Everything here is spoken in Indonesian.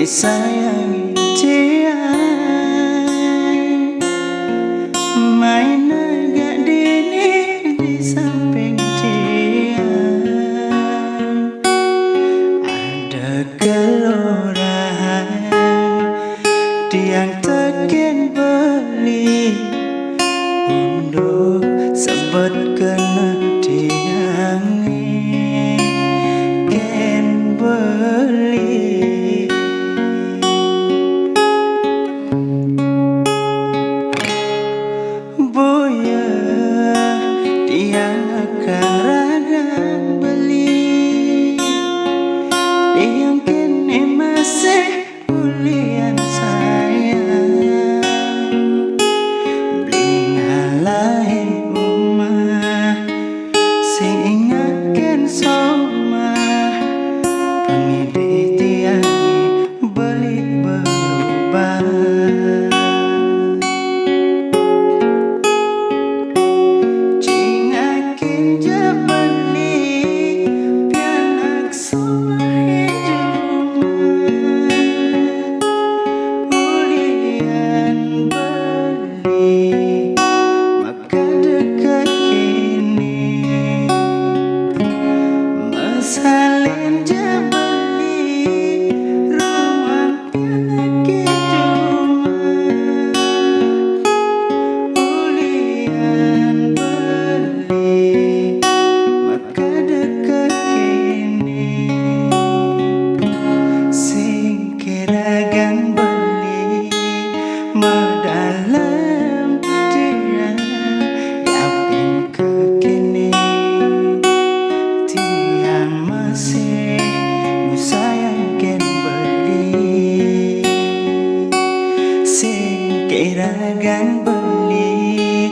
disayangi dia. Main agak dini di samping dia. Ada kelurahan tiang tekin beli untuk sebut kena tiangi ken beli. Buya tiang akan ragang beli, tiang kini masih bulian sayang. Beli ngalahin rumah sing ingatkan somah, pengidih tiangi beli berubah. Cingakin je beli pianak somah rumah, ulian beli maka dekat kini. Masalin je beli rumah pianak rumah, ulian beli maka dekat kini. Sing kiragan beli medalam dia yapin ke kini, tiang masih sayangkan beli. Sing kiragan beli